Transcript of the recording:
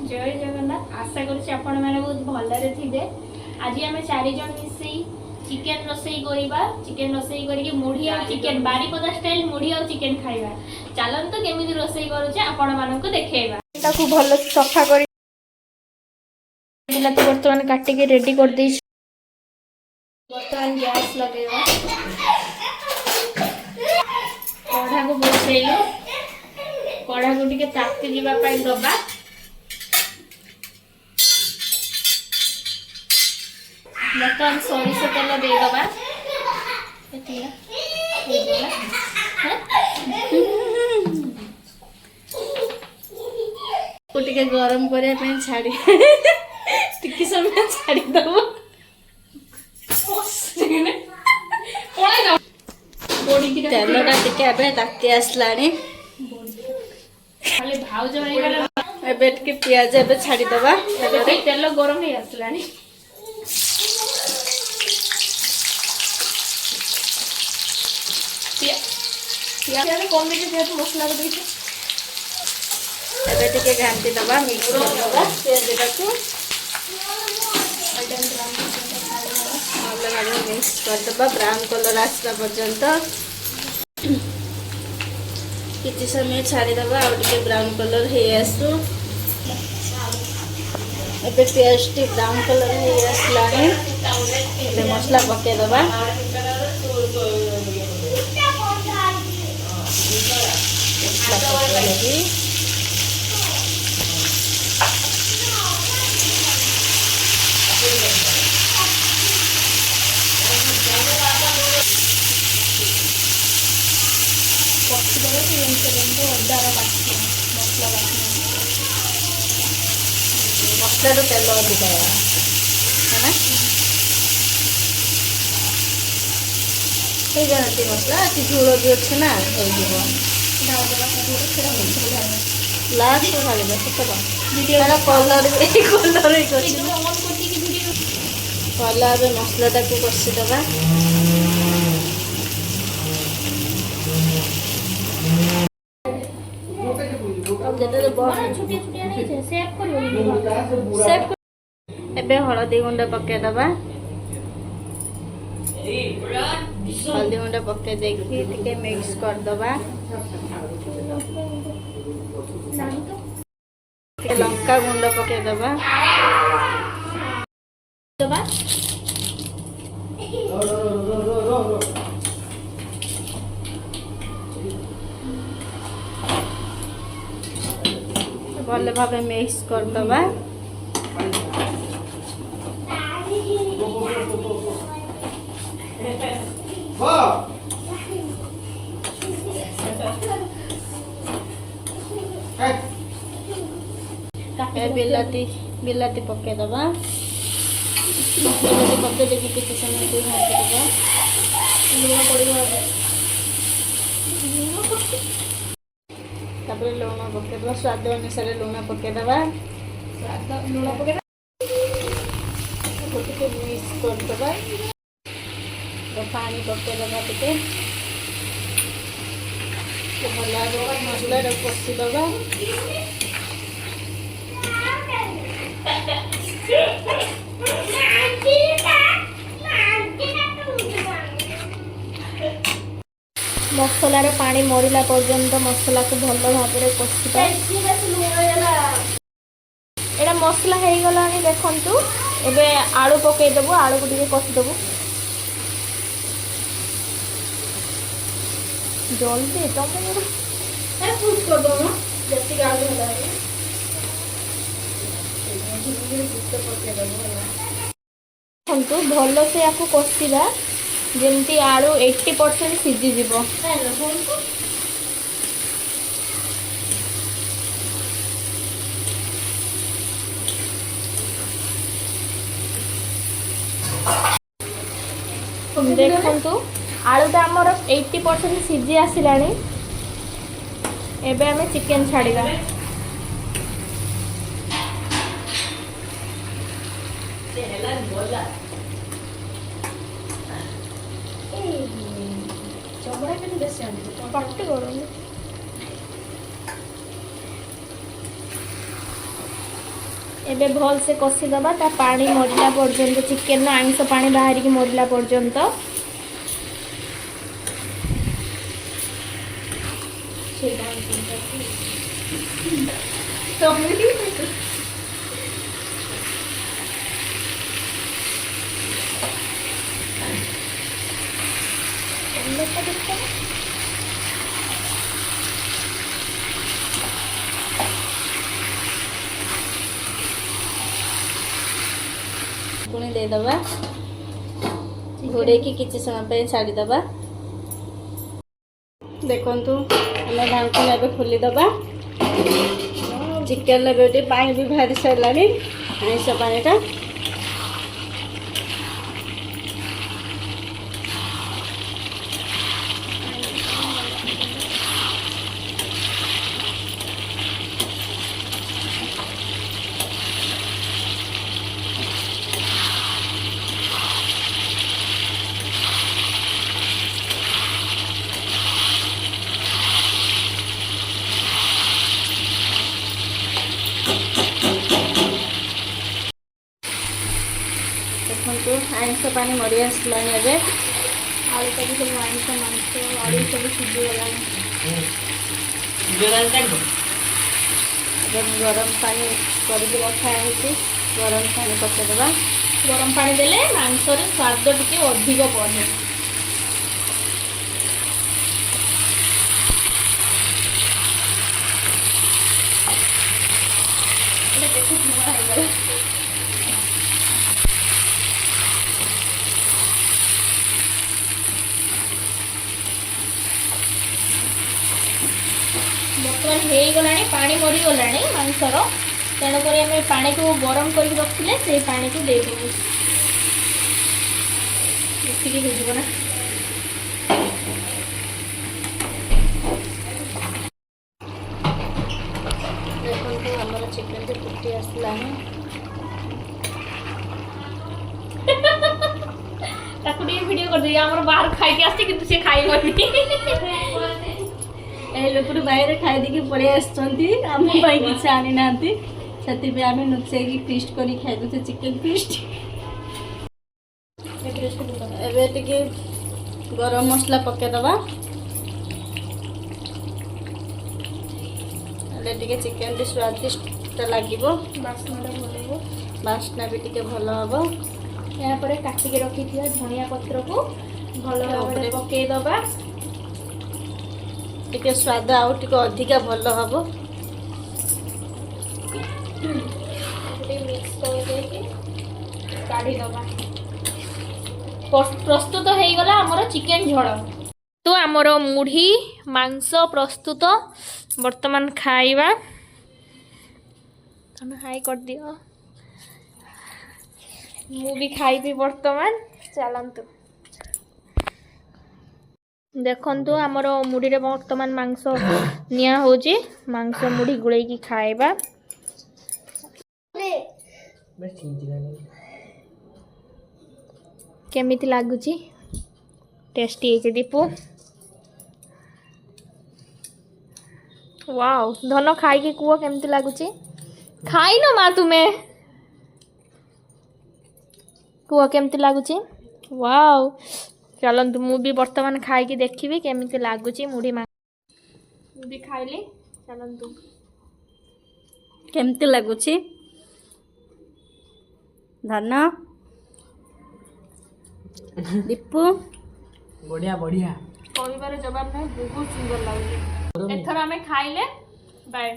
जय जगन्नाथ। आशा करुच्ची आपण मैंने बहुत भलरे थे। आज आम 4 जन मिसे चिकेन रोसई करवा। चिकेन रोसई करके मुढ़ी और चिकेन बारिपदा स्टाइल मुढ़ी और चिकेन खाइबा। चलत केमी रोसई करुचे आपण मानक देखा। भल सफा कर बर्तमान काटिक रेडी कर दे। बर्तमान गैस लगेगा। कढ़ा को बसैलु। कढ़ा को टिके ताती जीवाई दबा। बर्तमान सोरिष तेल देदबा। टिके गरम करने छाड़ी टिके समय छाड़ी दब। तेलटा टिके ताती आसला। खाली भाउज एबे टिके पियाज एबे छाड़ी दबा। तेल गरम ही आसला। कम जेहतु मसला टे घाटी दबा। मिक्स करदबा पियाज को मिक्स करदबा। ब्राउन कलर आसला पर्यंत किसी समय छाड़ीदबा। आगे ब्राउन कलर हो आसू। एबे पेस्ट ब्राउन कलर हो आसला। मसला पकेदबा। मसला तो तेल अधिक है ना। मसला झोल भी अच्छे ना लास्ट कलर कलर मसलाटा को कषिदबा। हलदी गुंड पकेदबा। हल्दी गुंड पके देखिए मिक्स करदबा। लंका गुंड पकेदबा। भल भाव मिक्स करदबा। बिलाती बिलाती पकेदबा। बिलाती पके देखिए किसी समय घाटीदबा। लुण पड़े लुण पकेदबा। स्वाद अनुसार लुण पकेदबा। लुण पके मिक्स करदबा। पानी पकेदबा। टिके भल मसला कषिदबा। मसलार पानी मरला पर्यंत मसला को भल भाव कषिबा। एटा मसला हो गला। देखु एबे आलू पकईदेबू। आलू को कषिदेबू जल्दी तुम आलू भल से या कषा जमती आलू 80% सीझीज। देखु आलूटा आमर 80% सीझी आसला। एबे आमे चिकेन छाड़ीबा। पट्टी करूँ एबे भल से कषी दबा ता पानी मरला पर्यंत चिकेन आइंस पानी बाहर की मरला पर्यंत पुणी देदबा घोड़े की किसी समय पे छाड़ीदबा देखु आम ढाकुण ए खोलीदबा चिकेन बेटी पानी भी बाहरी सारा आइस पानीटा देखु आइस पानी मरी आसला आलू भी सब आइस मांस आलू सब सीझीगला गरम पानी करके रखा है गरम पानी पकेदबा गरम पानी देले मांसर स्वाद टिके अधिक बढ़े बर्तमान हो गला पानी मरीगला मांसर तेणुक आम पानी को गरम कर रखिले से पानी को दे देबू हो ना देखो हमारा चिकेन जो फुटी आसला वीडियो कर दिया बाहर खाई आसते कि से खाइबनी लोक बाहर खाई देखिए पड़े आम किसी आनी ना से आम नुचे फिस्ट कर खाई चिकेन फिस्ट एबे टिके गरम मसला पकेदबा टिके चिकेन स्वादिष्ट लगे बास्ना भी टिके भल हम यहाँ पर काटिक रखी धनिया पत्र को भल भाव पकईदबा टिके स्वाद आउ टिके अधिका भल हम मिक्स कर काढ़ीदबा प्रस्तुत हो गला आमर चिकेन झोल तो आमर मुढ़ी मांस प्रस्तुत वर्तमान खाइबा तुम हाई कर दियो मु भी खाइबी वर्तमान चलतु देखंतु आमर मुढ़ी रे वर्तमान मांस निया होची मांस मुढ़ी गुड़े की खाइबा केमिति लागुची टेस्टी है दीपू वाओ धन खाई के कुह केमिति लागुची खाई न माँ तुम्हें कुह केमिति लागुची वाओ चलतु मु भी वर्तमान खाई देखी केमिति लागुची मुढ़ी माँ भी खाइली चलतु केमिति लागुची धन दीपू बढ़िया बढ़िया कहबार जवाब नहीं बहुत सुंदर लगे एथर आमे खाइले बाय।